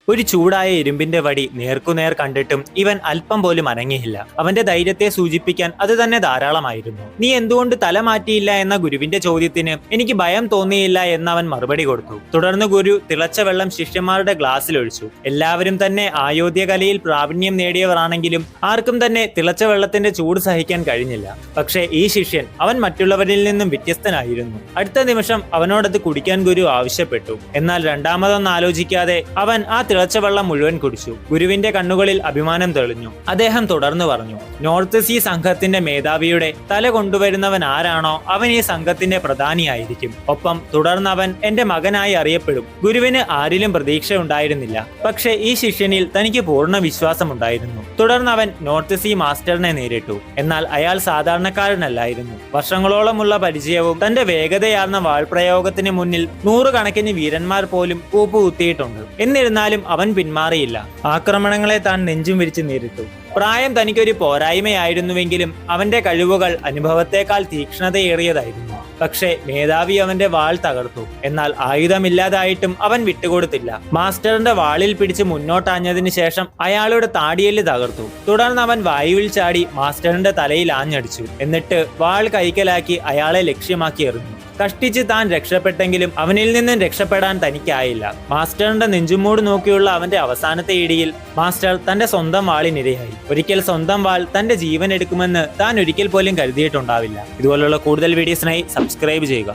ഒരു ചൂടായ ഇരുമ്പിന്റെ വടി നേർക്കുനേർ കണ്ടിട്ടും ഇവൻ അല്പം പോലും അനങ്ങിയില്ല. അവന്റെ ധൈര്യത്തെ സൂചിപ്പിക്കാൻ അത് തന്നെ ധാരാളമായിരുന്നു. നീ എന്തുകൊണ്ട് തല മാറ്റിയില്ല എന്ന ഗുരുവിന്റെ ചോദ്യത്തിന് എനിക്ക് ഭയം തോന്നിയില്ല എന്നവൻ മറുപടി കൊടുത്തു. തുടർന്ന് ഗുരു തിളച്ച വെള്ളം ശിഷ്യന്മാരുടെ ഗ്ലാസ്സിൽ ഒഴിച്ചു. എല്ലാവരും തന്നെ ആയോധ്യ കലയിൽ പ്രാവീണ്യം നേടിയവരാണെങ്കിലും ആർക്കും തന്നെ തിളച്ച വെള്ളത്തിന്റെ ചൂട് സഹിക്കാൻ കഴിഞ്ഞില്ല. പക്ഷേ ഈ ശിഷ്യൻ അവൻ മറ്റുള്ളവരിൽ നിന്നും വ്യത്യസ്തനായിരുന്നു. അടുത്ത നിമിഷം അവനോടത് കുടിക്കാൻ ഗുരു ആവശ്യപ്പെട്ടു. എന്നാൽ രണ്ടാമതൊന്നും ആലോചിക്കാതെ അവൻ ആ തിളച്ച വെള്ളം മുഴുവൻ കുടിച്ചു. ഗുരുവിന്റെ കണ്ണുകളിൽ അഭിമാനം തെളിഞ്ഞു. അദ്ദേഹം തുടർന്ന് പറഞ്ഞു, നോർത്ത് സീ സംഘത്തിന്റെ മേധാവിയുടെ തല കൊണ്ടുവരുന്നവൻ ആരാണോ അവൻ ഈ സംഘത്തിന്റെ പ്രധാനിയായിരിക്കും. ഒപ്പം തുടർന്ന് അവൻ എന്റെ മകനായി അറിയപ്പെടും. ഗുരുവിന് ആരിലും പ്രതീക്ഷ ഉണ്ടായിരുന്നില്ല. പക്ഷേ ഈ ശിഷ്യനിൽ തനിക്ക് പൂർണ്ണ വിശ്വാസമുണ്ടായിരുന്നു. തുടർന്ന് അവൻ നോർത്ത് സീ മാസ്റ്ററിനെ നേരിട്ടു. എന്നാൽ അയാൾ സാധാരണക്കാരനല്ലായിരുന്നു. വർഷങ്ങളോളമുള്ള പരിചയവും തന്റെ വേഗതയാർന്ന വാൾപ്രയോഗത്തിന് മുന്നിൽ നൂറുകണക്കിന് വീരന്മാർ പോലും കൂപ്പുകുത്തിയിട്ടുണ്ട്. എന്നിരുന്നാലും അവൻ പിന്മാറിയില്ല. ആക്രമണങ്ങളെ താൻ നെഞ്ചും വിരിച്ച് നേരിട്ടു. പ്രായം തനിക്കൊരു പോരായ്മയായിരുന്നുവെങ്കിലും അവന്റെ കഴിവുകൾ അനുഭവത്തെക്കാൾ തീക്ഷ്ണതയേറിയതായിരുന്നു. പക്ഷേ മേധാവി അവന്റെ വാൾ തകർത്തു. എന്നാൽ ആയുധമില്ലാതായിട്ടും അവൻ വിട്ടുകൊടുത്തില്ല. മാസ്റ്ററിന്റെ വാളിൽ പിടിച്ച് മുന്നോട്ടാഞ്ഞതിനു ശേഷം അയാളുടെ താടിയെല്ല് തകർത്തു. തുടർന്ന് അവൻ വായുവിൽ ചാടി മാസ്റ്ററിന്റെ തലയിൽ ആഞ്ഞടിച്ചു. എന്നിട്ട് വാൾ കൈക്കലാക്കി അയാളെ ലക്ഷ്യമാക്കി എറിഞ്ഞു. കഷ്ടിച്ച് താൻ രക്ഷപ്പെട്ടെങ്കിലും അവനിൽ നിന്നും രക്ഷപ്പെടാൻ തനിക്കായില്ല. മാസ്റ്ററിന്റെ നെഞ്ചുമൂട് നോക്കിയുള്ള അവന്റെ അവസാനത്തെ ഇടിയിൽ മാസ്റ്റർ തന്റെ സ്വന്തം വാളിനിരയായി. ഒരിക്കൽ സ്വന്തം വാൾ തന്റെ ജീവൻ എടുക്കുമെന്ന് താൻ ഒരിക്കൽ പോലും കരുതിയിട്ടുണ്ടാവില്ല. ഇതുപോലുള്ള കൂടുതൽ വീഡിയോസിനായി സബ്സ്ക്രൈബ് ചെയ്യുക.